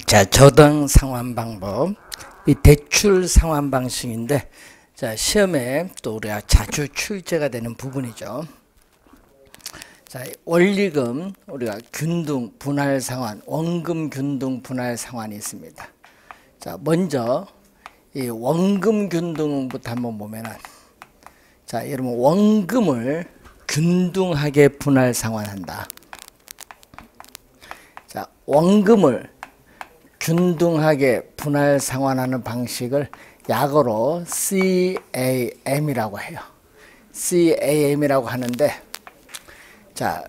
자, 저당 상환 방법. 이 대출 상환 방식인데, 자, 시험에 또 우리가 자주 출제가 되는 부분이죠. 자, 원리금, 우리가 균등 분할 상환, 원금 균등 분할 상환이 있습니다. 자, 먼저 이 원금 균등부터 한번 보면은, 자, 여러분 원금을 균등하게 분할 상환한다. 자, 원금을 균등하게 분할 상환하는 방식을 약어로 CAM이라고 해요. CAM이라고 하는데, 자,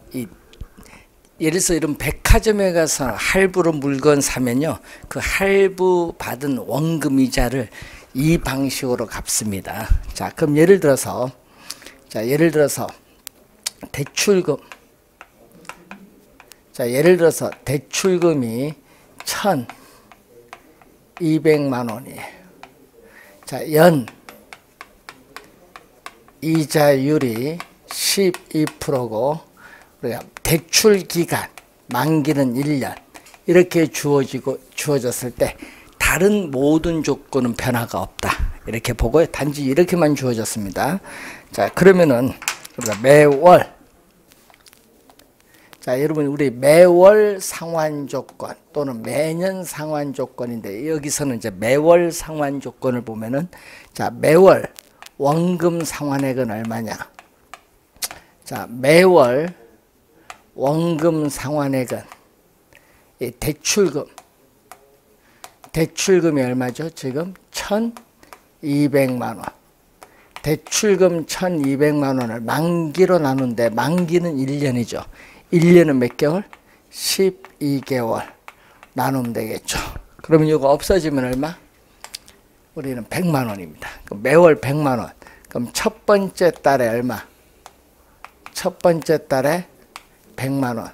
예를 들어서 이런 백화점에 가서 할부로 물건 사면요, 그 할부 받은 원금 이자를 이 방식으로 갚습니다. 자, 그럼 예를 들어서 대출금. 자, 예를 들어서 대출금이 1,200만 원이에요. 자, 연 이자율이 12%고, 우리가 대출 기간, 만기는 1년, 이렇게 주어졌을 때 다른 모든 조건은 변화가 없다. 이렇게 보고요. 단지 이렇게만 주어졌습니다. 자, 그러면은 우리가 매월, 자, 여러분, 우리 매월 상환 조건 또는 매년 상환 조건인데, 여기서는 이제 매월 상환 조건을 보면은, 자, 매월 원금 상환액은 얼마냐? 자, 매월 원금 상환액은 이 대출금이 얼마죠? 지금 1,200만 원. 대출금 1,200만 원을 만기로 나눈데, 만기는 1년이죠. 1년은 몇 개월? 12개월 나누면 되겠죠. 그러면 이거 없어지면 얼마? 우리는 100만 원입니다. 그럼 매월 100만 원. 그럼 첫 번째 달에 얼마? 첫 번째 달에 100만 원.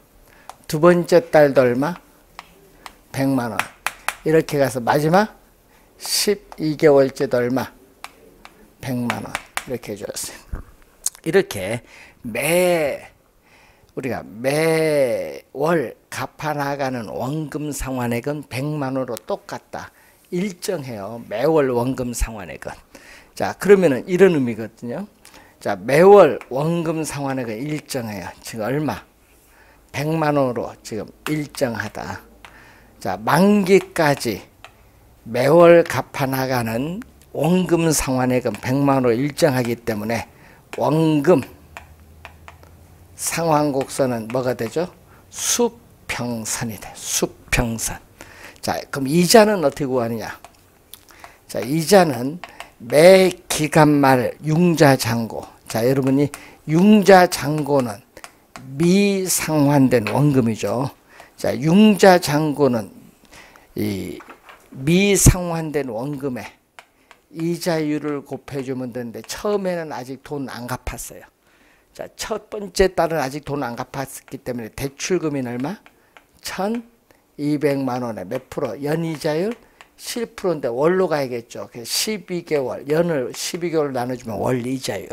두 번째 달도 얼마? 100만 원. 이렇게 가서 마지막 12개월째도 얼마? 100만 원. 이렇게 해줬어요. 이렇게 우리가 매월 갚아나가는 원금 상환액은 100만 원으로 똑같다. 일정해요. 매월 원금 상환액은. 자, 그러면은 이런 의미거든요. 자, 매월 원금 상환액은 일정해요. 지금 얼마? 100만 원으로 지금 일정하다. 자, 만기까지 매월 갚아나가는 원금 상환액은 100만 원으로 일정하기 때문에 원금 상환곡선은 뭐가 되죠? 수평선이 돼. 수평선. 자, 그럼 이자는 어떻게 구하느냐? 자, 이자는 매 기간 말 융자잔고. 자, 여러분이 융자잔고는 미상환된 원금이죠. 자, 융자잔고는 이 미상환된 원금에 이자율을 곱해주면 되는데, 처음에는 아직 돈 안 갚았어요. 자, 첫 번째 달은 아직 돈 안 갚았기 때문에 대출금이 얼마? 1,200만 원에 몇 프로? 연이자율 7%인데 월로 가야겠죠. 12개월, 연을 12개월 나눠주면 월 이자율.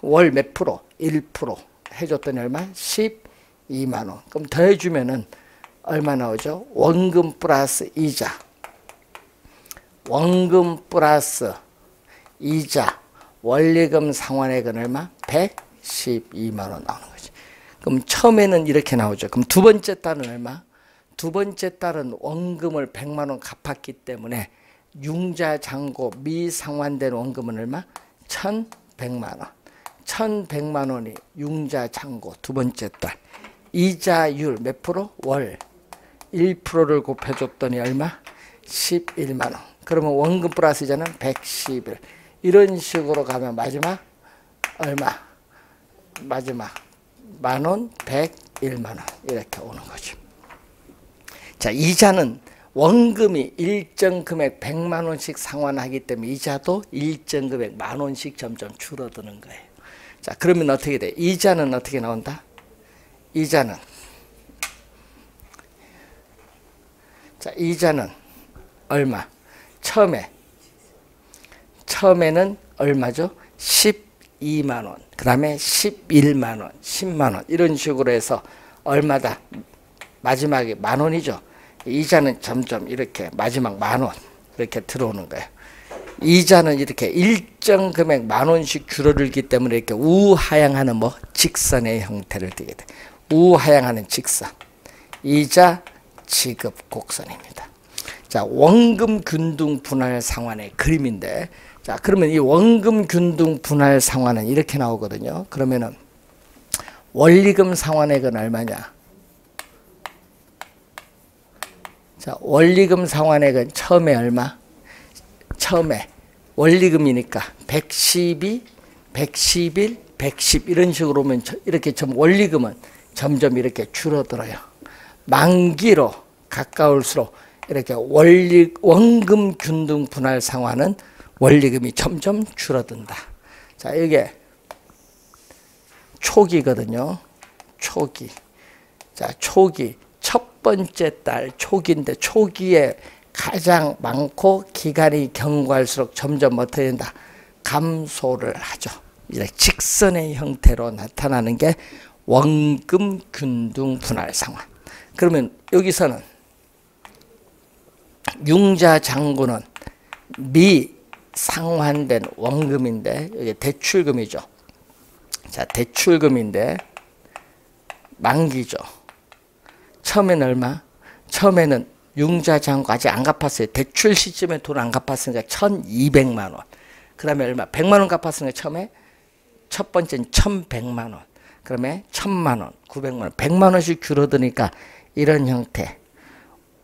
월 몇 프로? 1% 해줬더니 얼마? 12만 원. 그럼 더해주면은 얼마 나오죠? 원금 플러스 이자. 원금 플러스 이자. 원리금 상환액은 얼마? 112만 원 나오는 거지. 그럼 처음에는 이렇게 나오죠. 그럼 두 번째 달은 얼마? 두 번째 달은 원금을 100만 원 갚았기 때문에 융자잔고 미상환된 원금은 얼마? 1,100만 원. 1,100만 원이 융자잔고 두 번째 달. 이자율 몇 프로? 월 1%를 곱해줬더니 얼마? 11만 원. 그러면 원금 플러스 이자는 111. 이런 식으로 가면 마지막 얼마? 마지막 만원 101만 원 이렇게 오는 거죠. 자, 이자는 원금이 일정 금액 100만 원씩 상환하기 때문에 이자도 일정 금액 만 원씩 점점 줄어드는 거예요. 자, 그러면 어떻게 돼? 이자는 어떻게 나온다? 이자는 얼마? 처음에는 얼마죠? 12만 원, 그 다음에 11만 원, 10만 원 이런 식으로 해서 얼마다? 마지막에 만 원이죠. 이자는 점점 이렇게 마지막 10,000원 이렇게 들어오는 거예요. 이자는 이렇게 일정 금액 10,000원씩 줄어들기 때문에 이렇게 우하향하는 뭐 직선의 형태를 띠게 돼. 우하향하는 직선. 이자 지급 곡선입니다. 자, 원금 균등 분할 상환의 그림인데, 자, 그러면 이 원금 균등 분할 상환은 이렇게 나오거든요. 그러면은 원리금 상환액은 얼마냐? 자, 원리금 상환액은 처음에 얼마? 처음에 원리금이니까 112, 111, 110 이런 식으로 오면 이렇게 좀 원리금은 점점 이렇게 줄어들어요. 만기로 가까울수록 이렇게 원금 균등 분할 상환은 원리금이 점점 줄어든다. 자, 이게 초기거든요. 초기. 자, 초기. 첫 번째 달 초기인데 초기에 가장 많고 기간이 경과할수록 점점 어떻게 된다? 감소를 하죠. 이제 직선의 형태로 나타나는 게 원금 균등 분할 상환. 그러면 여기서는 융자 잔고는 미상환된 원금인데 여기 대출금이죠. 자, 대출금인데 만기죠. 처음에는 얼마? 처음에는 융자 잔고 아직 안 갚았어요. 대출 시점에 돈 안 갚았으니까 1,200만 원. 그 다음에 얼마? 100만 원 갚았으니까 처음에 첫 번째는 1,100만 원. 그다음에 1,000만 원, 900만 원, 100만 원씩 줄어드니까 이런 형태.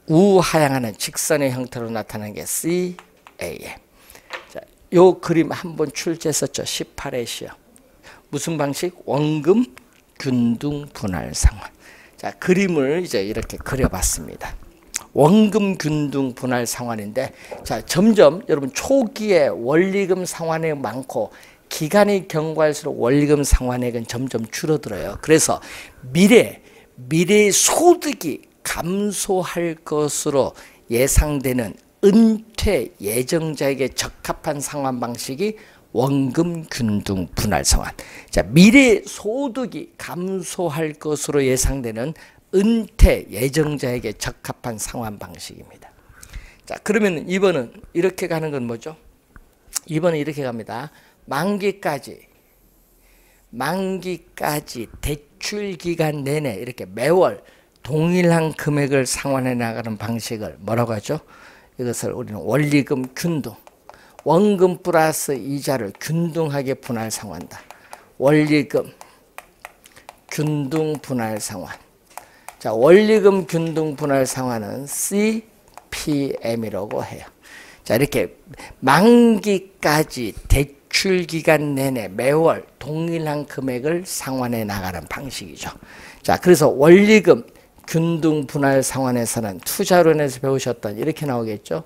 우하향하는 직선의 형태로 나타나는 게 CAM. 자, 요 그림 한번 출제했었죠. 18회 시험. 무슨 방식? 원금 균등 분할 상환. 자, 그림을 이제 이렇게 그려봤습니다. 원금 균등 분할 상환인데, 자, 점점 여러분 초기에 원리금 상환액 많고 기간이 경과할수록 원리금 상환액은 점점 줄어들어요. 그래서 미래 소득이 감소할 것으로 예상되는 은퇴 예정자에게 적합한 상환 방식이 원금 균등 분할 상환. 자, 미래 소득이 감소할 것으로 예상되는 은퇴 예정자에게 적합한 상환 방식입니다. 자, 그러면 2번은 이렇게 가는 건 뭐죠? 2번은 이렇게 갑니다. 만기까지 대출 기간 내내 이렇게 매월 동일한 금액을 상환해 나가는 방식을 뭐라고 하죠? 이것을 우리는 원리금 균등, 원금 플러스 이자를 균등하게 분할 상환한다. 원리금 균등 분할 상환. 자, 원리금 균등 분할 상환은 CPM이라고 해요. 자, 이렇게 만기까지 대출 기간 내내 매월 동일한 금액을 상환해 나가는 방식이죠. 자, 그래서 원리금 균등 분할 상환에서는 투자론에서 배우셨던 이렇게 나오겠죠.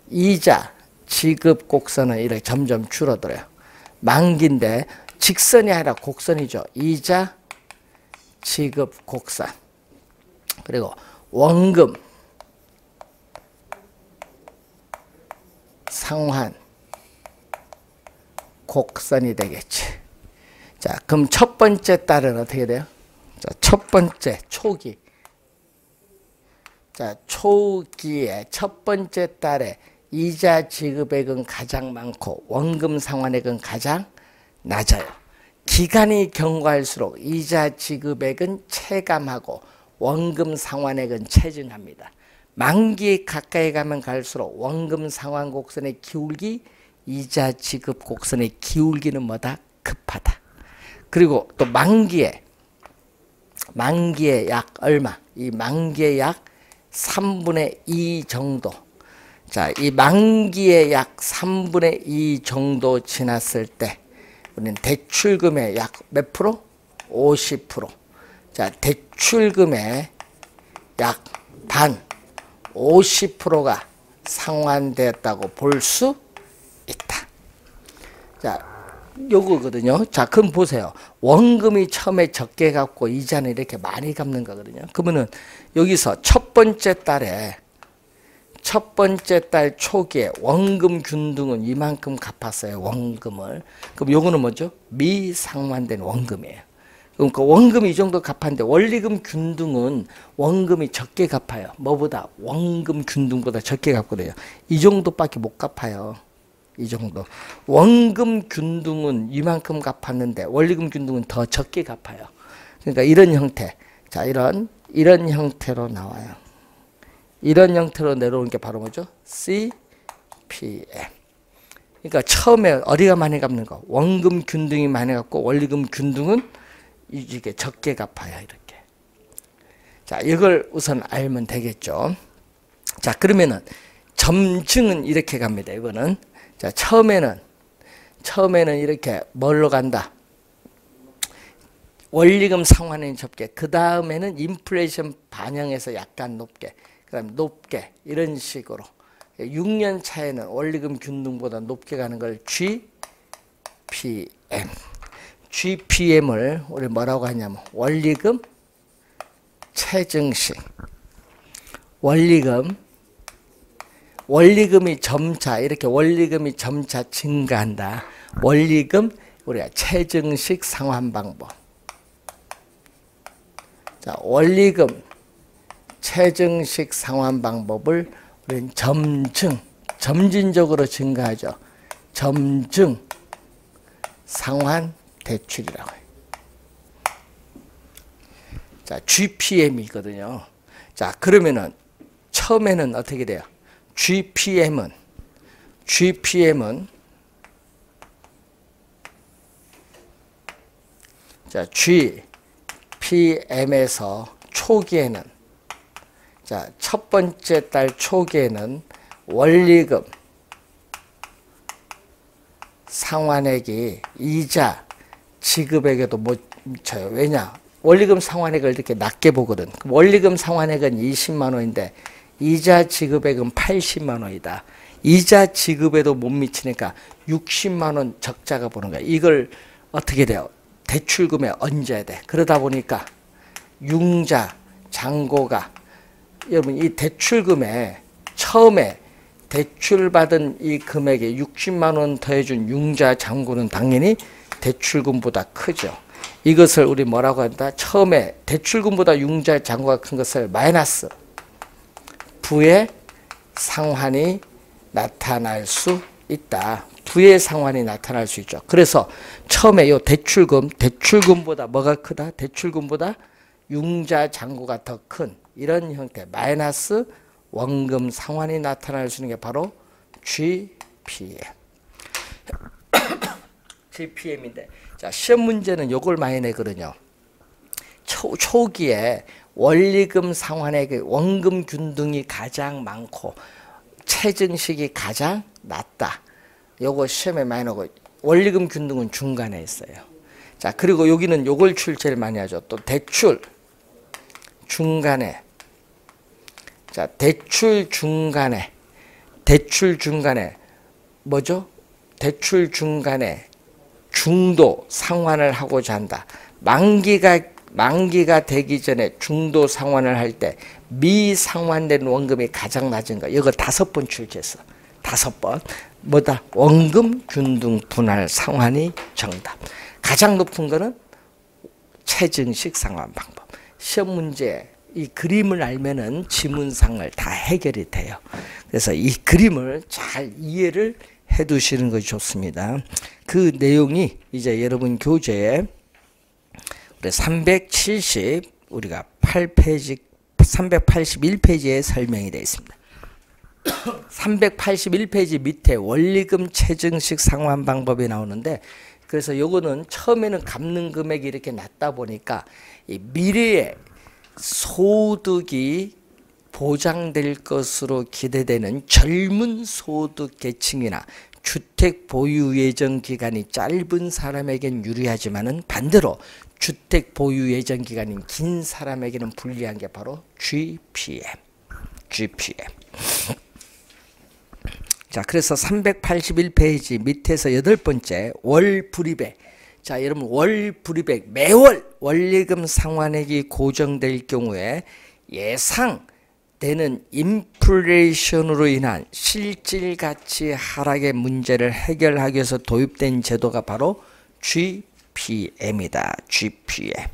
이자 지급 곡선은 이렇게 점점 줄어들어요. 만기인데 직선이 아니라 곡선이죠. 이자 지급 곡선. 그리고 원금 상환 곡선이 되겠지. 자, 그럼 첫 번째 달은 어떻게 돼요? 자, 첫 번째 초기. 자, 초기에 첫 번째 달에 이자 지급액은 가장 많고 원금 상환액은 가장 낮아요. 기간이 경과할수록 이자 지급액은 체감하고 원금 상환액은 체증합니다. 만기에 가까이 가면 갈수록 원금 상환 곡선의 기울기, 이자 지급 곡선의 기울기는 뭐다? 급하다. 그리고 또 만기에 약 얼마? 이 만기에 약 3분의 2 정도. 자, 이 만기에 약 3분의 2 정도 지났을 때 우리는 대출금의 약 몇 프로? 50%. 자, 대출금의 약 반, 50%가 상환되었다고 볼 수 있다. 자, 요거거든요. 자, 그럼 보세요. 원금이 처음에 적게 갚고 이자는 이렇게 많이 갚는 거거든요. 그러면은 여기서 첫 번째 달 초기에 원금 균등은 이만큼 갚았어요. 원금을. 그럼 요거는 뭐죠? 미상환된 원금이에요. 그러니까 원금이 이 정도 갚았는데 원리금 균등은 원금이 적게 갚아요. 뭐보다? 원금 균등보다 적게 갚거든요. 이 정도밖에 못 갚아요. 이 정도. 원금 균등은 이만큼 갚았는데 원리금 균등은 더 적게 갚아요. 그러니까 이런 형태. 자, 이런 형태로 나와요. 이런 형태로 내려오는 게 바로 뭐죠? CPM. 그러니까 처음에 어디가 많이 갚는 거? 원금 균등이 많이 갚고 원리금 균등은 이게 적게 갚아요. 이렇게. 자, 이걸 우선 알면 되겠죠. 자, 그러면은 점증은 이렇게 갑니다. 이거는. 자, 처음에는 이렇게 뭘로 간다? 원리금 상환액 적게. 그 다음에는 인플레이션 반영해서 약간 높게. 그 다음에 높게. 이런 식으로. 6년 차에는 원리금 균등보다 높게 가는 걸 GPM. GPM을 우리 뭐라고 하냐면 원리금 체증식. 원리금이 점차 이렇게 원리금이 점차 증가한다. 원리금 우리가 체증식 상환 방법. 자, 원리금 체증식 상환 방법을 우리는 점진적으로 증가하죠. 점증 상환 대출이라고 해요. 자, GPM이거든요. 자, 그러면은 처음에는 어떻게 돼요? GPM은 자, GPM에서 초기에는 자, 첫 번째 달 초기에는 원리금 상환액이 이자 지급액에도 못 미쳐요. 왜냐? 원리금 상환액을 이렇게 낮게 보거든. 원리금 상환액은 20만 원인데 이자 지급액은 80만 원이다. 이자 지급에도 못 미치니까 60만 원 적자가 보는 거야. 이걸 어떻게 돼요? 대출금에 얹어야 돼. 그러다 보니까 융자, 잔고가 여러분 이 대출금에 처음에 대출받은 이 금액에 60만 원 더해준 융자, 잔고는 당연히 대출금보다 크죠. 이것을 우리 뭐라고 한다? 처음에 대출금보다 융자, 잔고가 큰 것을 마이너스 부의 상환이 나타날 수 있다. 부의 상환이 나타날 수 있죠. 그래서 처음에 이 대출금보다 뭐가 크다? 대출금보다 융자, 잔고가 더 큰 이런 형태 마이너스 원금 상환이 나타날 수 있는 게 바로 GPM. GPM인데 자, 시험 문제는 요걸 많이 내거든요. 초기에 원리금 상환액의 원금 균등이 가장 많고 체증식이 가장 낮다. 요거 시험에 많이 나오고 원리금 균등은 중간에 있어요. 자, 그리고 여기는 요걸 출제를 많이 하죠. 또 대출 중간에 자, 대출 중간에 뭐죠? 대출 중간에 중도 상환을 하고자 한다. 만기가 되기 전에 중도 상환을 할 때 미상환된 원금이 가장 낮은 거. 이거 5번 출제했어. 5번. 뭐다? 원금 균등 분할 상환이 정답. 가장 높은 거는 체증식 상환 방법. 시험 문제 이 그림을 알면은 지문상을 다 해결이 돼요. 그래서 이 그림을 잘 이해를 해 두시는 것이 좋습니다. 그 내용이 이제 여러분 교재에 우리 370 우리가 8페이지 381페이지에 설명이 되어 있습니다. 381페이지 밑에 원리금 체증식 상환 방법이 나오는데 그래서 요거는 처음에는 갚는 금액이 이렇게 낮다 보니까 이 미래에 소득이 보장될 것으로 기대되는 젊은 소득 계층이나 주택 보유 예정 기간이 짧은 사람에겐 유리하지만은 반대로 주택 보유 예정 기간이 긴 사람에게는 불리한 게 바로 GPM. 자, 그래서 381페이지 밑에서 8번째 월 불입액. 자, 여러분 월 불입액 매월 원리금 상환액이 고정될 경우에 예상되는 인플레이션으로 인한 실질 가치 하락의 문제를 해결하기 위해서 도입된 제도가 바로 GPM. GPM이다. GPM.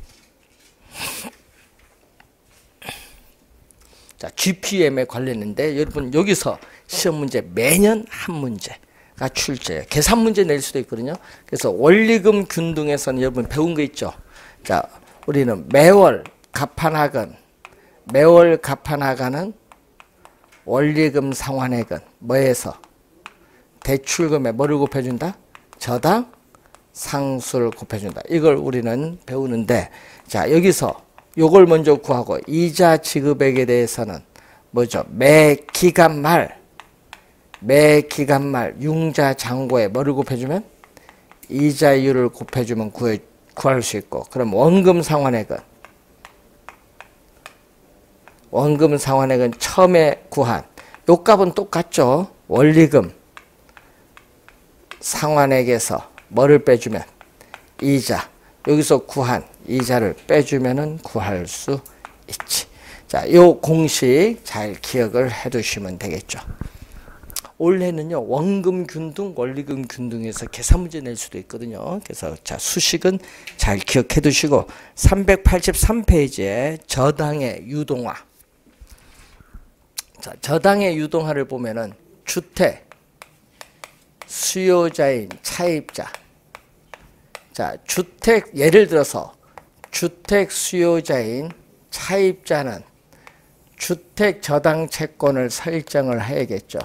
자, GPM에 관련인데 여러분 여기서 시험 문제 매년 한 문제가 출제해요. 계산 문제 낼 수도 있거든요. 그래서 원리금 균등에서는 여러분 배운 거 있죠. 자, 우리는 매월 갚아나간 원리금 상환액은 뭐에서 대출금에 뭐를 곱해준다? 저당 상수를 곱해준다. 이걸 우리는 배우는데, 자, 여기서 요걸 먼저 구하고 이자 지급액에 대해서는 뭐죠? 매 기간 말 융자 잔고에 뭐를 곱해주면? 이자율을 곱해주면 구할 수 있고, 그럼 원금 상환액은 처음에 구한 요 값은 똑같죠. 원리금 상환액에서 뭐를 빼주면? 이자. 여기서 구한 이자를 빼주면은 구할 수 있지. 자, 요 공식 잘 기억을 해 두시면 되겠죠. 올해는요, 원금 균등, 원리금 균등에서 계산 문제 낼 수도 있거든요. 그래서 자, 수식은 잘 기억해 두시고, 383페이지에 저당의 유동화. 자, 저당의 유동화를 보면은 주택 수요자인 차입자. 자, 예를 들어서 주택 수요자인 차입자는 주택 저당 채권을 설정을 해야겠죠.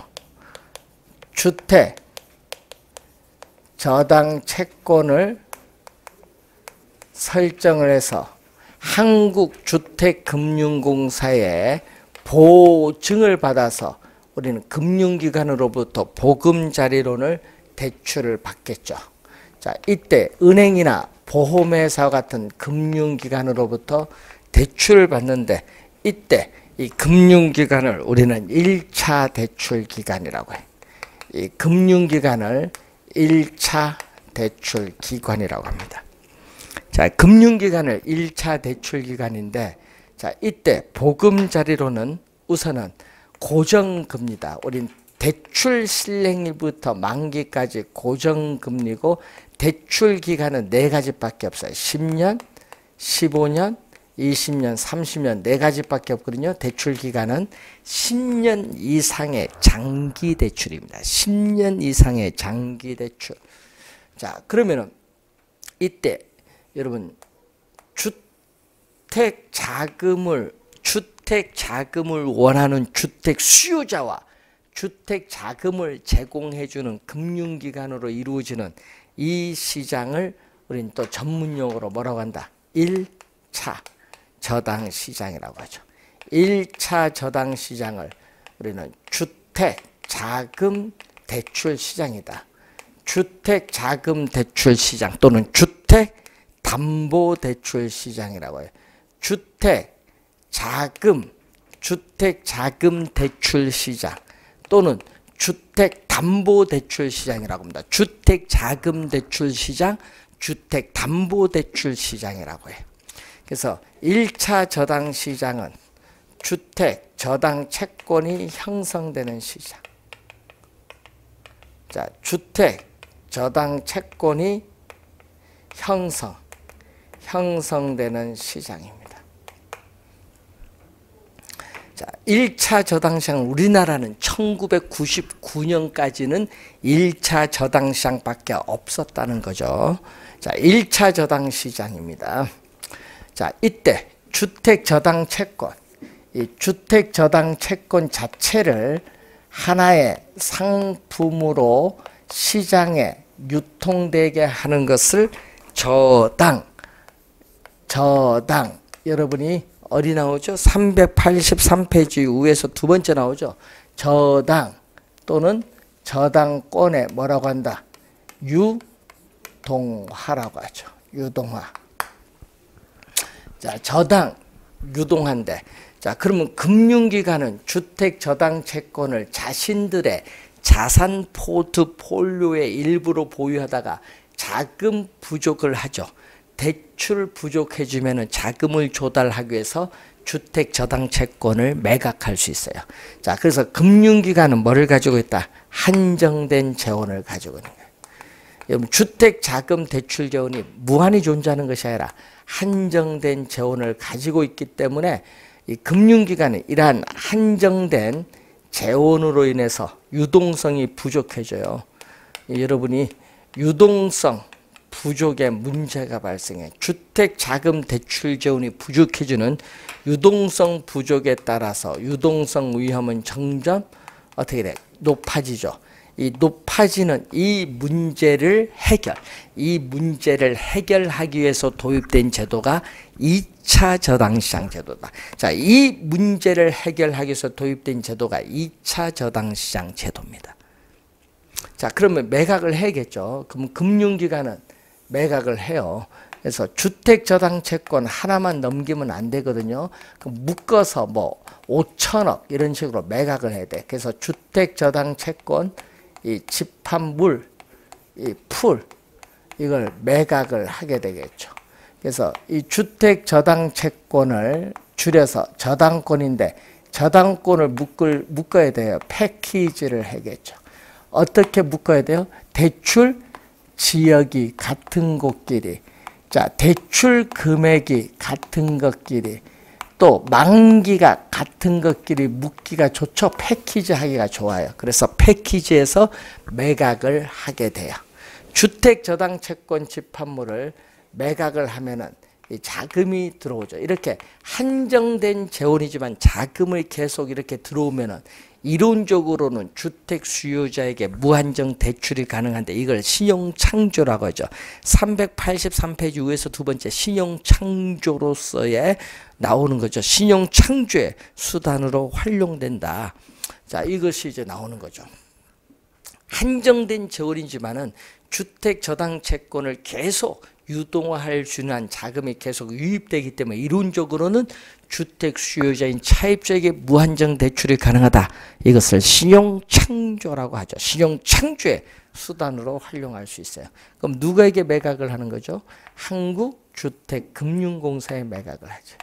주택 저당 채권을 설정을 해서 한국주택금융공사에 보증을 받아서 우리는 금융기관으로부터 보금자리론을 대출을 받겠죠. 자, 이때 은행이나 보험회사 같은 금융기관으로부터 대출을 받는데, 이때 이 금융기관을 우리는 1차 대출기관이라고 해. 이 금융기관을 1차 대출기관이라고 합니다. 자, 금융기관을 1차 대출기관인데, 자, 이때 보금자리로는 우선은 고정금리다. 우린 대출 실행일부터 만기까지 고정금리고, 대출 기간은 4가지밖에 없어요. 10년, 15년, 20년, 30년 4가지밖에 없거든요. 대출 기간은 10년 이상의 장기 대출입니다. 10년 이상의 장기 대출. 자, 그러면은 이때 여러분 주택 자금을 원하는 주택 수요자와 주택 자금을 제공해주는 금융기관으로 이루어지는 이 시장을 우리는 또 전문용어로 뭐라고 한다? 1차 저당 시장이라고 하죠. 1차 저당 시장을 우리는 주택 자금 대출 시장이다. 주택 자금 대출 시장 또는 주택 담보 대출 시장이라고 해요. 주택 자금 대출 시장 또는 주택담보대출시장이라고 합니다. 주택자금대출시장, 주택담보대출시장이라고 해요. 그래서 1차 저당시장은 주택 저당 채권이 형성되는 시장. 자, 주택 저당 채권이 형성되는 시장입니다. 자, 1차 저당시장, 우리나라는 1999년까지는 1차 저당시장밖에 없었다는 거죠. 자, 1차 저당시장입니다. 자, 이때 주택 저당 채권, 이 주택 저당 채권 자체를 하나의 상품으로 시장에 유통되게 하는 것을 저당, 여러분이 어디 나오죠? 383페이지 위에서 두 번째 나오죠. 저당 또는 저당권에 뭐라고 한다? 유동화라고 하죠. 유동화. 자, 저당, 유동화인데, 자, 그러면 금융기관은 주택 저당 채권을 자신들의 자산 포트폴리오의 일부로 보유하다가 자금 부족을 하죠. 대출 부족해지면 자금을 조달하기 위해서 주택 저당 채권을 매각할 수 있어요. 자, 그래서 금융기관은 뭐를 가지고 있다? 한정된 재원을 가지고 있는 거예요. 여러분 주택 자금 대출 재원이 무한히 존재하는 것이 아니라 한정된 재원을 가지고 있기 때문에 이 금융기관이 이러한 한정된 재원으로 인해서 유동성이 부족해져요. 여러분이 유동성 부족의 문제가 발생해 주택 자금 대출 재원이 부족해지는 유동성 부족에 따라서 유동성 위험은 점점 어떻게 돼? 높아지죠. 이 높아지는 이 문제를 해결하기 위해서 도입된 제도가 2차 저당시장 제도다. 자, 이 문제를 해결하기 위해서 도입된 제도가 2차 저당시장 제도입니다. 자, 그러면 매각을 해야겠죠. 그럼 금융기관은 매각을 해요. 그래서 주택저당채권 하나만 넘기면 안 되거든요. 그럼 묶어서 뭐 5천억 이런 식으로 매각을 해야 돼. 그래서 주택저당채권, 이 집합물, 이 풀, 이걸 매각을 하게 되겠죠. 그래서 이 주택저당채권을 줄여서 저당권인데 저당권을 묶어야 돼요. 패키지를 해야겠죠. 어떻게 묶어야 돼요? 대출 지역이 같은 곳끼리, 자, 대출 금액이 같은 것끼리, 또 만기가 같은 것끼리 묶기가 좋죠. 패키지 하기가 좋아요. 그래서 패키지에서 매각을 하게 돼요. 주택저당채권 집합물을 매각을 하면은 이 자금이 들어오죠. 이렇게 한정된 재원이지만 자금을 계속 이렇게 들어오면은 이론적으로는 주택 수요자에게 무한정 대출이 가능한데 이걸 신용창조라고 하죠. 383페이지 위에서 두 번째 신용창조로서의 나오는 거죠. 신용창조의 수단으로 활용된다. 자, 이것이 이제 나오는 거죠. 한정된 재원이지만은 주택 저당 채권을 계속 유동화할 수 있는 자금이 계속 유입되기 때문에 이론적으로는 주택 수요자인 차입자에게 무한정 대출이 가능하다. 이것을 신용창조라고 하죠. 신용창조의 수단으로 활용할 수 있어요. 그럼 누구에게 매각을 하는 거죠? 한국주택금융공사에 매각을 하죠.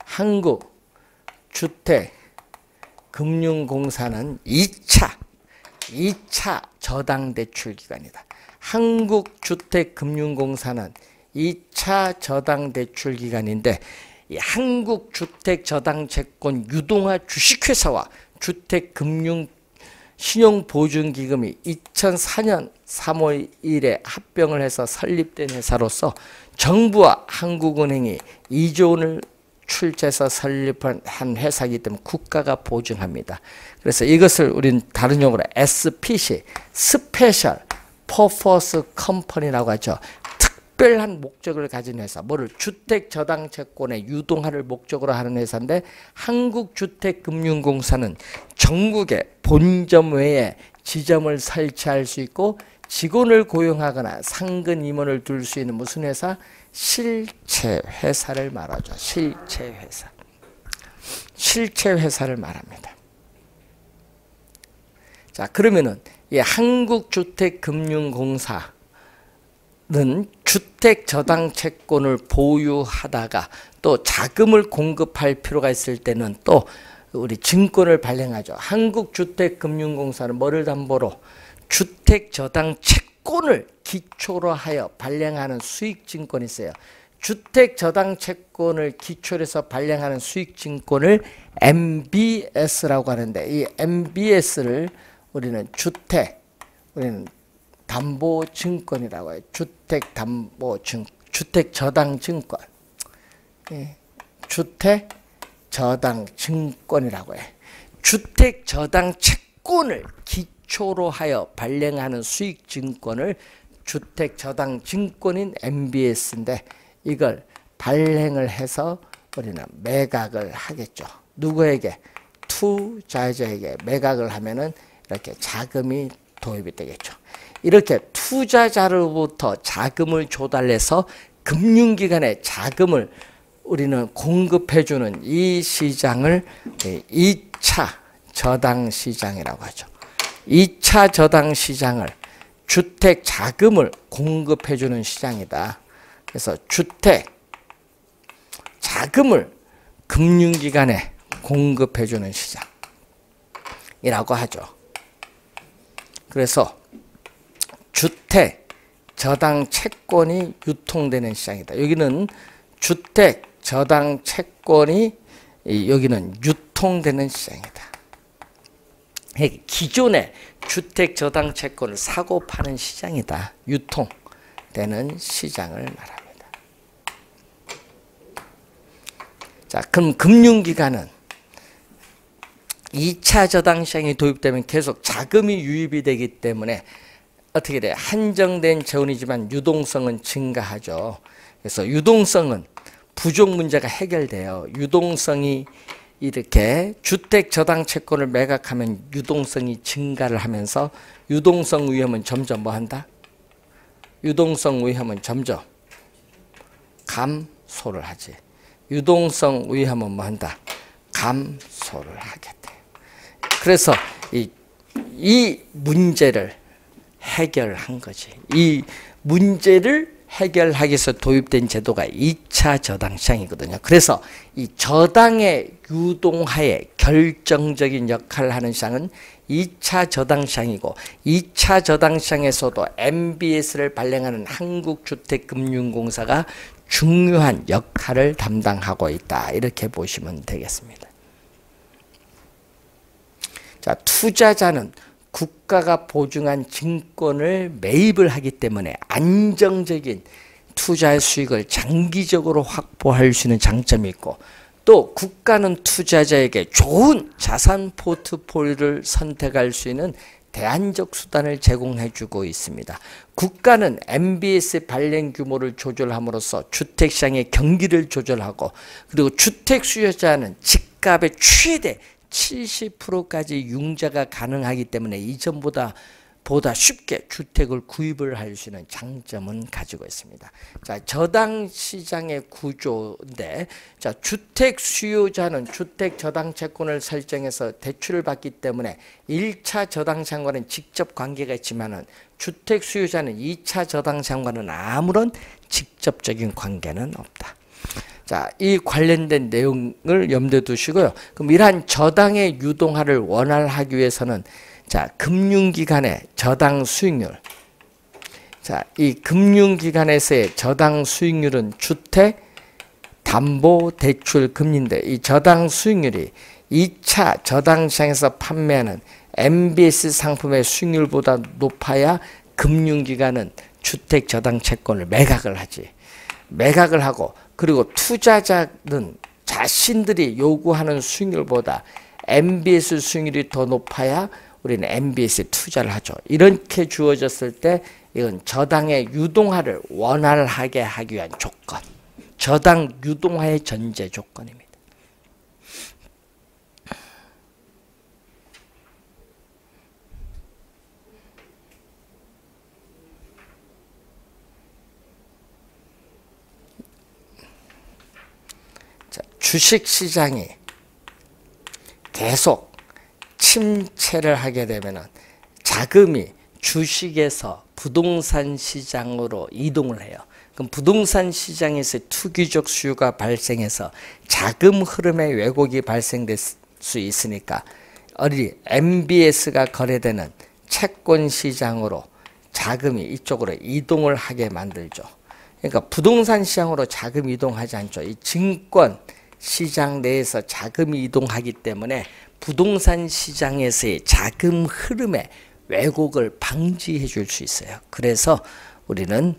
한국주택금융공사는 2차 저당대출기관이다. 한국주택금융공사는 2차 저당대출기관인데 이 한국주택저당채권 유동화 주식회사와 주택금융신용보증기금이 2004년 3월 1일에 합병을 해서 설립된 회사로서 정부와 한국은행이 2조 원을 출자해서 설립한 회사이기 때문에 국가가 보증합니다. 그래서 이것을 우리는 다른 용어로 SPC, 스페셜 퍼포스 컴퍼니라고 하죠. 특별한 목적을 가진 회사, 뭐를 주택저당채권의 유동화를 목적으로 하는 회사인데 한국주택금융공사는 전국의 본점 외에 지점을 설치할 수 있고 직원을 고용하거나 상근 임원을 둘 수 있는 무슨 회사? 실체회사를 말하죠. 실체회사. 실체회사를 말합니다. 자, 그러면은 이 한국주택금융공사는 주택저당채권을 보유하다가 또 자금을 공급할 필요가 있을 때는 또 우리 증권을 발행하죠. 한국주택금융공사는 뭐를 담보로? 주택저당채권을 기초로 하여 발행하는 수익증권이 있어요. 주택저당채권을 기초로 해서 발행하는 수익증권을 MBS라고 하는데 이 MBS를 우리는 담보증권이라고 해요. 주택저당증권. 예, 주택저당증권이라고 해요. 주택저당채권을 기초로 하여 발행하는 수익증권을 주택저당증권인 MBS인데 이걸 발행을 해서 우리는 매각을 하겠죠. 누구에게? 투자자에게 매각을 하면은 이렇게 자금이 도입이 되겠죠. 이렇게 투자자로부터 자금을 조달해서 금융기관에 자금을 우리는 공급해주는 이 시장을 2차 저당시장이라고 하죠. 2차 저당시장을 주택 자금을 공급해주는 시장이다. 그래서 주택 자금을 금융기관에 공급해주는 시장이라고 하죠. 그래서 주택 저당 채권이 유통되는 시장이다. 여기는 주택 저당 채권이 여기는 유통되는 시장이다. 기존의 주택 저당 채권을 사고 파는 시장이다. 유통되는 시장을 말합니다. 자, 그럼 금융기관은 2차 저당 시장이 도입되면 계속 자금이 유입이 되기 때문에 어떻게 돼? 한정된 재원이지만 유동성은 증가하죠. 그래서 유동성은 부족 문제가 해결돼요. 유동성이 이렇게 주택 저당 채권을 매각하면 유동성이 증가를 하면서 유동성 위험은 점점 뭐 한다? 유동성 위험은 점점 감소를 하지. 유동성 위험은 뭐 한다? 감소를 하게 돼. 그래서 이 문제를 해결한 거지. 이 문제를 해결하기 위해서 도입된 제도가 2차 저당 시장이거든요. 그래서 이 저당의 유동화에 결정적인 역할을 하는 시장은 2차 저당 시장이고 2차 저당 시장에서도 MBS를 발행하는 한국주택금융공사가 중요한 역할을 담당하고 있다. 이렇게 보시면 되겠습니다. 자, 투자자는 국가가 보증한 증권을 매입을 하기 때문에 안정적인 투자의 수익을 장기적으로 확보할 수 있는 장점이 있고, 또 국가는 투자자에게 좋은 자산 포트폴리오를 선택할 수 있는 대안적 수단을 제공해 주고 있습니다. 국가는 MBS 발행 규모를 조절함으로써 주택시장의 경기를 조절하고, 그리고 주택 수요자는 집값의 최대 70%까지 융자가 가능하기 때문에 이전보다 쉽게 주택을 구입을 할 수 있는 장점은 가지고 있습니다. 자, 저당 시장의 구조인데, 자, 주택 수요자는 주택 저당 채권을 설정해서 대출을 받기 때문에 1차 저당 시장과는 직접 관계가 있지만은 주택 수요자는 2차 저당 시장과는 아무런 직접적인 관계는 없다. 자, 이 관련된 내용을 염두에 두시고요. 그럼 이러한 저당의 유동화를 원활하기 위해서는, 자, 금융기관의 저당 수익률. 자, 이 금융기관에서의 저당 수익률은 주택 담보 대출 금리인데, 이 저당 수익률이 2차 저당 시장에서 판매하는 MBS 상품의 수익률보다 높아야 금융기관은 주택 저당 채권을 매각을 하지. 매각을 하고, 그리고 투자자는 자신들이 요구하는 수익률보다 MBS 수익률이 더 높아야 우리는 MBS에 투자를 하죠. 이렇게 주어졌을 때 이건 저당의 유동화를 원활하게 하기 위한 조건, 저당 유동화의 전제 조건입니다. 주식시장이 계속 침체를 하게 되면 자금이 주식에서 부동산 시장으로 이동을 해요. 그럼 부동산 시장에서 투기적 수요가 발생해서 자금 흐름의 왜곡이 발생될 수 있으니까 MBS가 거래되는 채권 시장으로 자금이 이쪽으로 이동을 하게 만들죠. 그러니까 부동산 시장으로 자금이 이동하지 않죠. 이 증권 시장 내에서 자금이 이동하기 때문에 부동산 시장에서의 자금 흐름의 왜곡을 방지해 줄 수 있어요. 그래서 우리는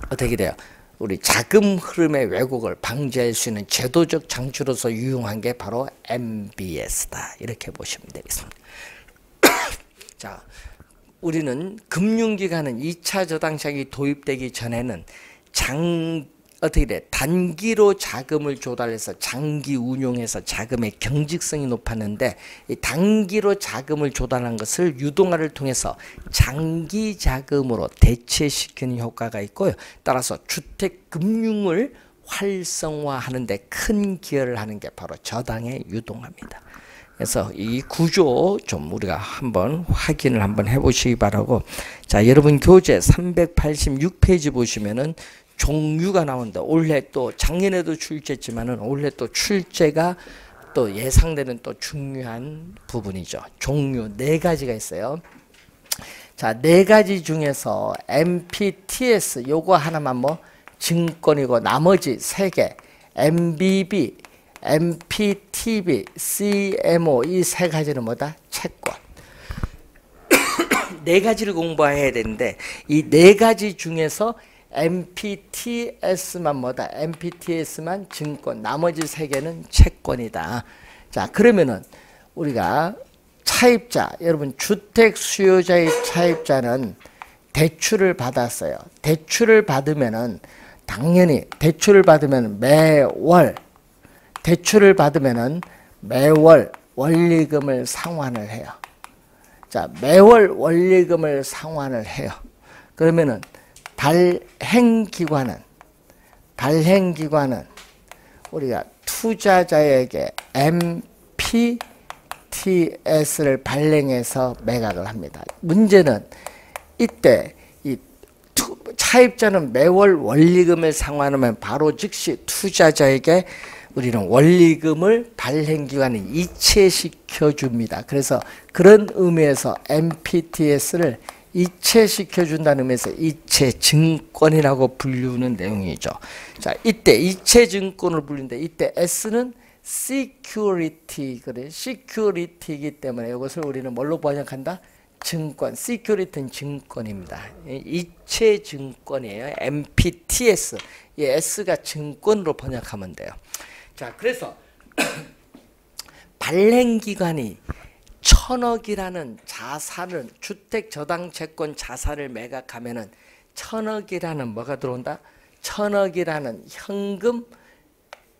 어떻게 돼요? 우리 자금 흐름의 왜곡을 방지할 수 있는 제도적 장치로서 유용한 게 바로 MBS다. 이렇게 보시면 되겠습니다. 자, 우리는 금융기관은 2차 저당 시장이 도입되기 전에는 어떻게 돼? 단기로 자금을 조달해서 장기 운용해서 자금의 경직성이 높았는데, 이 단기로 자금을 조달한 것을 유동화를 통해서 장기 자금으로 대체시키는 효과가 있고요. 따라서 주택 금융을 활성화하는 데 큰 기여를 하는 게 바로 저당의 유동화입니다. 그래서 이 구조 좀 우리가 한번 확인을 한번 해보시기 바라고, 자, 여러분 교재 386페이지 보시면은 종류가 나온다. 올해 또 작년에도 출제했지만은 올해 또 출제가 또 예상되는 또 중요한 부분이죠. 종류 4가지가 있어요. 자, 네 가지 중에서 MPTS 요거 하나만 뭐 증권이고 나머지 세 개 MBB, MPTB, CMO 이 세 가지는 뭐다? 채권. 네 가지를 공부해야 되는데 이 네 가지 중에서 MPTS만 뭐다? MPTS만 증권, 나머지 세 개는 채권이다. 자, 그러면은 우리가 차입자, 여러분 주택 수요자의 차입자는 대출을 받았어요. 대출을 받으면은 당연히 대출을 받으면 매월 원리금을 상환을 해요. 자, 매월 원리금을 상환을 해요. 그러면은 발행기관은 우리가 투자자에게 MPTS를 발행해서 매각을 합니다. 문제는 이때 이 차입자는 매월 원리금을 상환하면 바로 즉시 투자자에게 우리는 원리금을 발행기관에 이체시켜 줍니다. 그래서 그런 의미에서 MPTS를 이체시켜 준다는 의미에서 이체증권이라고 불리우는 내용이죠. 자, 이때 이체증권을 불리는데 이때 S는 security, 그래, security이기 때문에 이것을 우리는 뭘로 번역한다? 증권, security는 증권입니다. 이체증권이에요. MPTS, 이 S가 증권으로 번역하면 돼요. 자, 그래서 발행기관이 1,000억이라는 자산을, 주택저당채권 자산을 매각하면은 1,000억이라는 뭐가 들어온다? 1,000억이라는 현금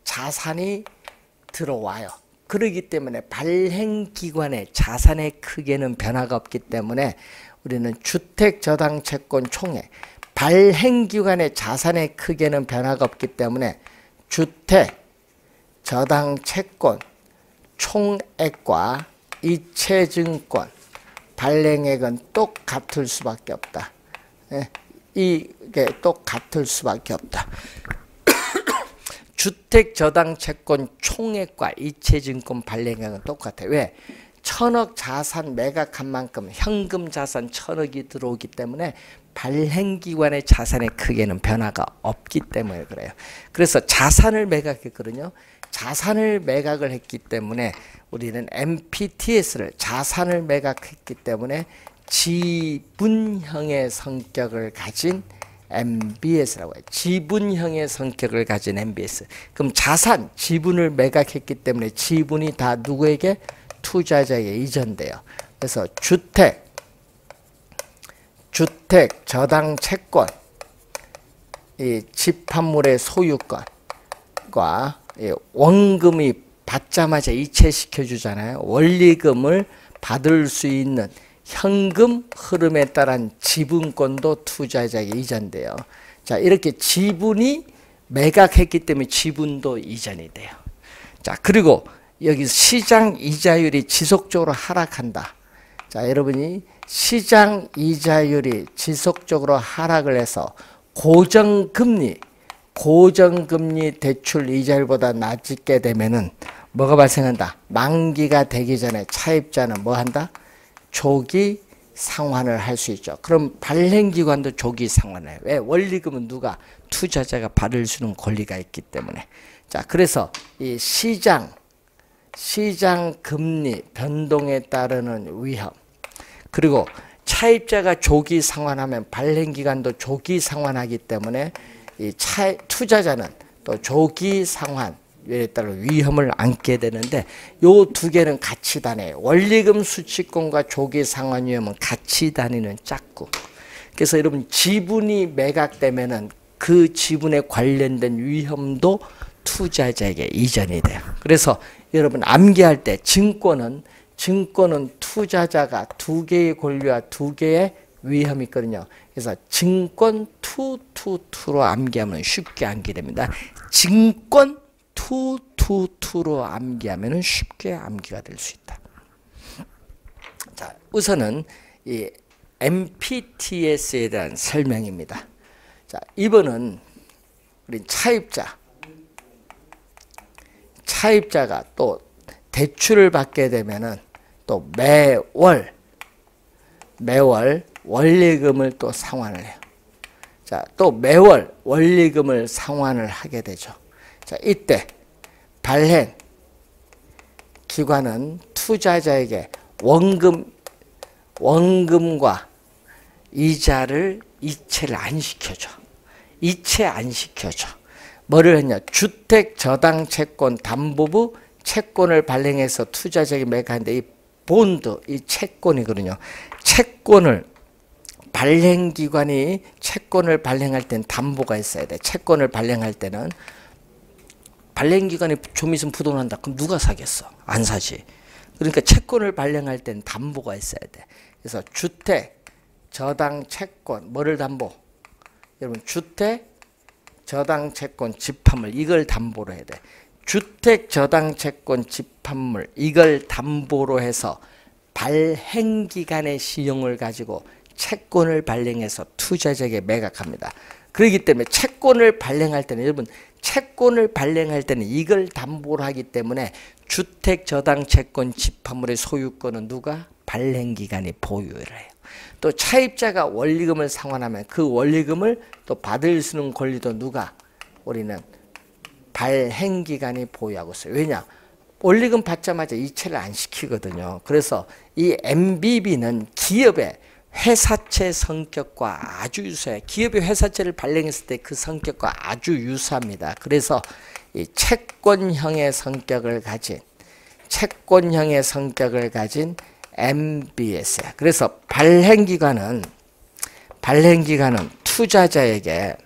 자산이 들어와요. 그렇기 때문에 발행기관의 자산의 크기에는 변화가 없기 때문에 우리는 주택저당채권 총액, 발행기관의 자산의 크기에는 변화가 없기 때문에 주택저당채권 총액과 이체증권 발행액은 똑같을 수밖에 없다. 이게 똑같을 수밖에 없다. 주택저당채권 총액과 이체증권 발행액은 똑같아요. 왜? 1,000억 자산 매각한 만큼 현금 자산 1,000억이 들어오기 때문에 발행기관의 자산의 크기에는 변화가 없기 때문에 그래요. 그래서 자산을 매각했거든요. 자산을 매각을 했기 때문에 우리는 MPTS를 자산을 매각했기 때문에 지분형의 성격을 가진 MBS라고 해요. 지분형의 성격을 가진 MBS. 그럼 자산, 지분을 매각했기 때문에 지분이 다 누구에게? 투자자에게 이전돼요. 그래서 주택, 저당 채권, 이 집합물의 소유권과 원금이 받자마자 이체시켜 주잖아요. 원리금을 받을 수 있는 현금 흐름에 따른 지분권도 투자자에게 이전돼요. 자, 이렇게 지분이 매각했기 때문에 지분도 이전이 돼요. 자, 그리고 여기 시장 이자율이 지속적으로 하락한다. 자, 여러분이 시장 이자율이 지속적으로 하락을 해서 고정금리 대출 이자율보다 낮게 되면은 뭐가 발생한다? 만기가 되기 전에 차입자는 뭐 한다? 조기 상환을 할 수 있죠. 그럼 발행기관도 조기 상환을 해요. 왜? 원리금은 누가? 투자자가 받을 수 있는 권리가 있기 때문에. 자, 그래서 이 시장 금리 변동에 따르는 위험, 그리고 차입자가 조기 상환하면 발행기관도 조기 상환하기 때문에 이 투자자는 또 조기 상환에 따른 위험을 안게 되는데 요 두 개는 같이 다녀요. 원리금 수취권과 조기 상환 위험은 같이 다니는 짝꿍. 그래서 여러분 지분이 매각되면은 그 지분에 관련된 위험도 투자자에게 이전이 돼요. 그래서 여러분 암기할 때 증권은 투자자가 두 개의 권리와 두 개의 위험이 있거든요. 그래서 증권 222로 암기하면 쉽게 암기됩니다. 증권 222로 암기하면 쉽게 암기가 될 수 있다. 자, 우선은 이 MPTS에 대한 설명입니다. 자, 이번은 우리 차입자가 또 대출을 받게 되면은 또 매월 원리금을 또 상환을 해요. 자, 또 매월 원리금을 상환을 하게 되죠. 자, 이때 발행 기관은 투자자에게 원금과 이자를 이체를 안 시켜줘. 이체 안 시켜줘. 뭐를 했냐? 주택저당채권 담보부 채권을 발행해서 투자자에게 매각하는데 이 본드, 이 채권이거든요. 채권을 발행기관이 채권을 발행할 때는 담보가 있어야 돼. 채권을 발행할 때는 발행기관이 좀 있으면 부도난다. 그럼 누가 사겠어? 안 사지. 그러니까 채권을 발행할 때는 담보가 있어야 돼. 그래서 주택, 저당, 채권, 뭐를 담보? 여러분 주택, 저당, 채권, 집합물 이걸 담보로 해야 돼. 주택, 저당, 채권, 집합물 이걸 담보로 해서 발행기간의 시용을 가지고 채권을 발행해서 투자자에게 매각합니다. 그렇기 때문에 채권을 발행할 때는 여러분 채권을 발행할 때는 이걸 담보로 하기 때문에 주택, 저당, 채권, 집합물의 소유권은 누가? 발행기관이 보유를 해요. 또 차입자가 원리금을 상환하면 그 원리금을 또 받을 수 있는 권리도 누가? 우리는 발행기관이 보유하고 있어요. 왜냐? 원리금 받자마자 이체를 안 시키거든요. 그래서 이 MBB는 기업의 회사채 성격과 아주 유사해요. 기업이 회사채를 발행했을 때 그 성격과 아주 유사합니다. 그래서 이 채권형의 성격을 가진 MBS예요. 그래서 발행기관은 투자자에게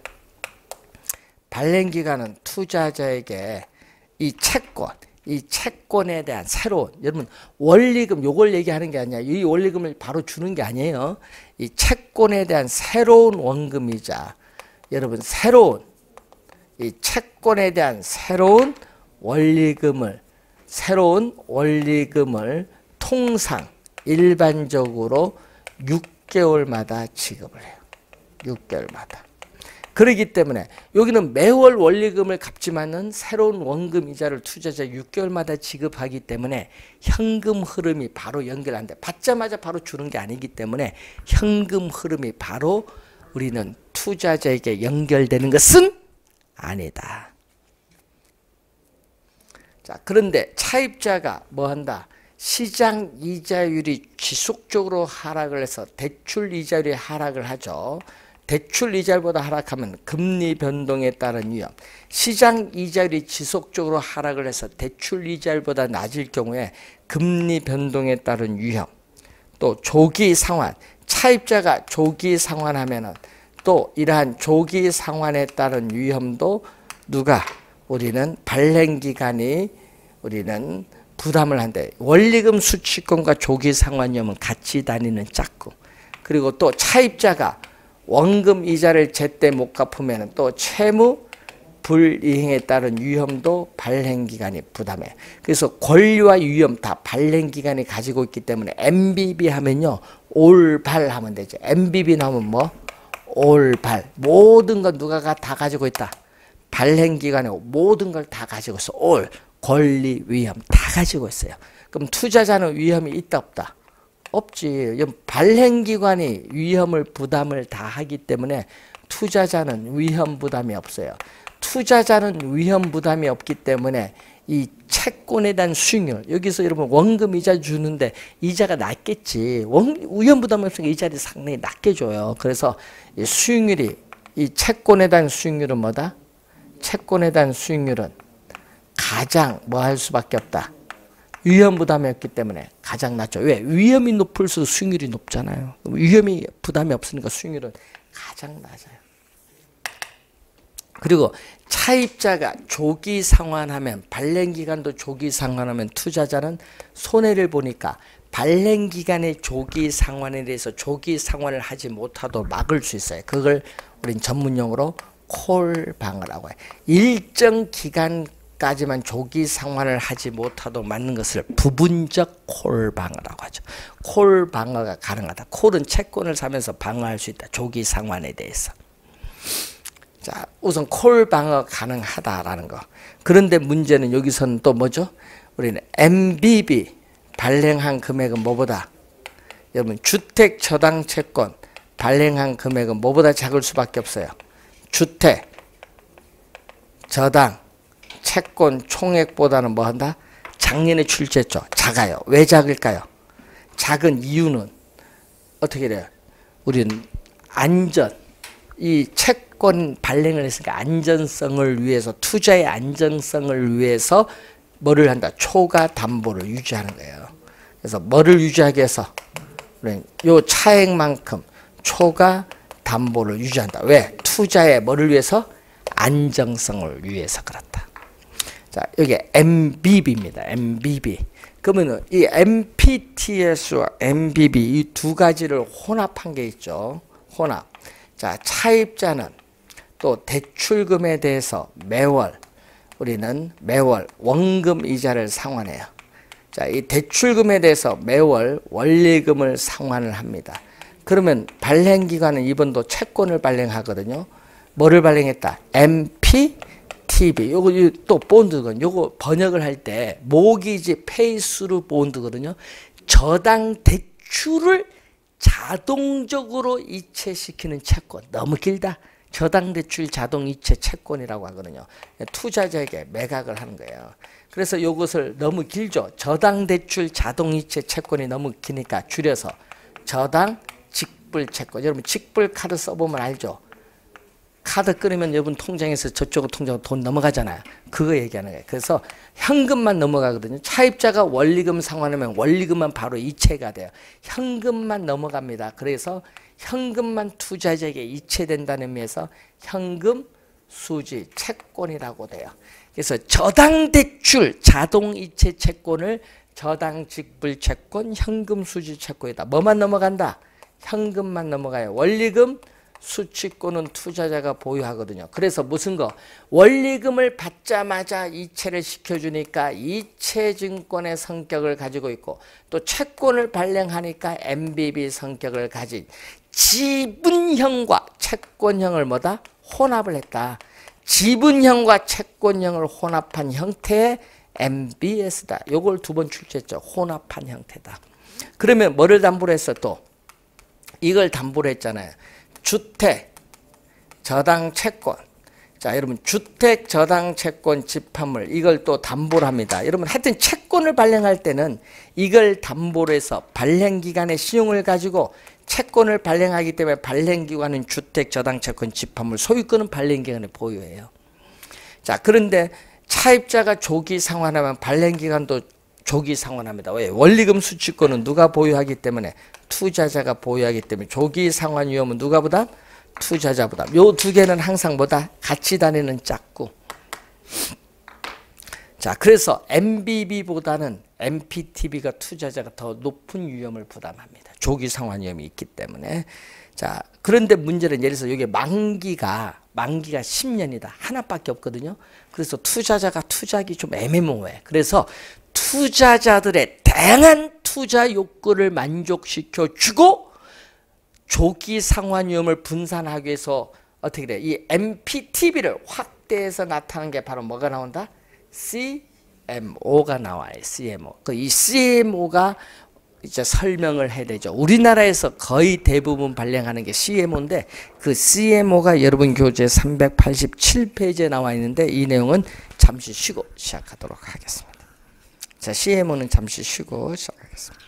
이 채권에 대한 새로운, 여러분 원리금 요걸 얘기하는 게 아니야. 이 원리금을 바로 주는 게 아니에요. 이 채권에 대한 새로운 원금이자 여러분 이 채권에 대한 새로운 원리금을 통상 일반적으로 6개월마다 지급을 해요. 6개월마다. 그렇기 때문에 여기는 매월 원리금을 갚지만은 새로운 원금 이자를 투자자 6개월마다 지급하기 때문에 현금 흐름이 바로 연결 안 돼. 받자마자 바로 주는 게 아니기 때문에 현금 흐름이 바로 우리는 투자자에게 연결되는 것은 아니다. 자, 그런데 차입자가 뭐 한다? 시장 이자율이 지속적으로 하락을 해서 대출 이자율이 하락을 하죠. 대출 이자율보다 하락하면 금리 변동에 따른 위험. 시장 이자율이 지속적으로 하락을 해서 대출 이자율보다 낮을 경우에 금리 변동에 따른 위험. 또 조기 상환. 차입자가 조기 상환하면은 또 이러한 조기 상환에 따른 위험도 누가? 우리는 발행기관이 우리는 부담을 한대. 원리금 수취권과 조기 상환 위험은 같이 다니는 짝꿍. 그리고 또 차입자가 원금 이자를 제때 못 갚으면 또 채무 불이행에 따른 위험도 발행기관이 부담해. 그래서 권리와 위험 다 발행기관이 가지고 있기 때문에 MBB 하면요. 올발 하면 되죠. MBB 나오면 뭐? 올발. 모든 건 누가 다 가지고 있다. 발행기관이 모든 걸 다 가지고 있어. 올. 권리, 위험 다 가지고 있어요. 그럼 투자자는 위험이 있다 없다? 없지. 발행기관이 위험을 부담을 다 하기 때문에 투자자는 위험 부담이 없어요. 투자자는 위험 부담이 없기 때문에 이 채권에 대한 수익률, 여기서 여러분 원금 이자 주는데 이자가 낮겠지. 위험 부담이 없으니까 이자를 상당히 낮게 줘요. 그래서 이 수익률이, 이 채권에 대한 수익률은 뭐다? 채권에 대한 수익률은 가장 뭐 할 수밖에 없다. 위험 부담이 없기 때문에 가장 낮죠. 왜? 위험이 높을수록 수익률이 높잖아요. 위험이 부담이 없으니까 수익률은 가장 낮아요. 그리고 차입자가 조기 상환하면, 발행기간도 조기 상환하면 투자자는 손해를 보니까 발행기간의 조기 상환에 대해서 조기 상환을 하지 못하도록 막을 수 있어요. 그걸 우린 전문용어로 콜방어라고 해요. 일정 기간까지만 조기 상환을 하지 못하도록 막는 것을 부분적 콜방어라고 하죠. 콜방어가 가능하다. 콜은 채권을 사면서 방어할 수 있다. 조기 상환에 대해서. 자, 우선 콜방어 가능하다라는 거. 그런데 문제는 여기서는 또 뭐죠? 우리는 MBB 발행한 금액은 뭐보다? 여러분 주택 저당 채권 발행한 금액은 뭐보다 작을 수밖에 없어요. 주택, 저당, 채권 총액보다는 뭐 한다? 작년에 출제했죠. 작아요. 왜 작을까요? 작은 이유는 어떻게 돼요? 우리는 안전, 이 채권 발행을 했으니까 안전성을 위해서, 투자의 안전성을 위해서 뭐를 한다? 초과 담보를 유지하는 거예요. 그래서 뭐를 유지하기 위해서? 요 차액만큼 초과 담보를 유지한다. 왜? 투자의 뭐를 위해서? 안정성을 위해서 그렇다. 자, 여기 MBB입니다. MBB. 그러면 이 MPTS와 MBB 이 두 가지를 혼합한 게 있죠. 혼합. 자, 차입자는 또 대출금에 대해서 매월 우리는 매월 원금 이자를 상환해요. 자, 이 대출금에 대해서 매월 원리금을 상환을 합니다. 그러면 발행기관은 이번도 채권을 발행하거든요. 뭐를 발행했다? MPTB. 요거 또 본드건 요거 번역을 할 때 모기지 페이스루 본드거든요. 저당 대출을 자동적으로 이체시키는 채권. 너무 길다. 저당 대출 자동 이체 채권이라고 하거든요. 투자자에게 매각을 하는 거예요. 그래서 이것을 너무 길죠. 저당 대출 자동 이체 채권이 너무 기니까 줄여서 저당 직불 채권. 여러분 직불 카드 써보면 알죠. 카드 끊으면 여러분 통장에서 저쪽 통장으로 돈 넘어가잖아요. 그거 얘기하는 거예요. 그래서 현금만 넘어가거든요. 차입자가 원리금 상환하면 원리금만 바로 이체가 돼요. 현금만 넘어갑니다. 그래서 현금만 투자자에게 이체된다는 의미에서 현금 수지 채권이라고 돼요. 그래서 저당 대출 자동 이체 채권을 저당 직불 채권, 현금 수지 채권이다. 뭐만 넘어간다? 현금만 넘어가요. 원리금 수취권은 투자자가 보유하거든요. 그래서 무슨 거? 원리금을 받자마자 이체를 시켜주니까 이체증권의 성격을 가지고 있고 또 채권을 발행하니까 MBB 성격을 가진 지분형과 채권형을 뭐다? 혼합을 했다. 지분형과 채권형을 혼합한 형태의 MBS다. 요걸 두 번 출제했죠. 혼합한 형태다. 그러면 뭐를 담보로 했어 또? 이걸 담보로 했잖아요. 주택, 저당 채권. 자, 여러분 주택, 저당 채권, 집합물 이걸 또 담보로 합니다. 여러분 하여튼 채권을 발행할 때는 이걸 담보로 해서 발행기관의 신용을 가지고 채권을 발행하기 때문에 발행기관은 주택, 저당 채권, 집합물 소유권은 발행기관에 보유해요. 자, 그런데 차입자가 조기 상환하면 발행기관도 조기 상환합니다. 왜? 원리금 수취권은 누가 보유하기 때문에 투자자가 보유하기 때문에 조기 상환 위험은 누가 부담? 투자자 부담. 요 두 개는 항상 뭐다? 같이 다니는 짝꿍. 자, 그래서 MBB보다는 MPTB가 투자자가 더 높은 위험을 부담합니다. 조기 상환 위험이 있기 때문에. 자, 그런데 문제는 예를 들어서 여기 만기가 10년이다. 하나밖에 없거든요. 그래서 투자자가 투자하기 좀 애매모호해. 그래서 투자자들의 다양한 투자 욕구를 만족시켜 주고 조기 상환 위험을 분산하기 위해서 어떻게 돼? 이 MPTB를 확대해서 나타나는 게 바로 뭐가 나온다? CMO가 나와요. CMO. 이 CMO가 이제 설명을 해야 되죠. 우리나라에서 거의 대부분 발행하는 게 CMO인데 그 CMO가 여러분 교재 387페이지에 나와 있는데 이 내용은 잠시 쉬고 시작하도록 하겠습니다. 자, CMO는 잠시 쉬고 시작하겠습니다.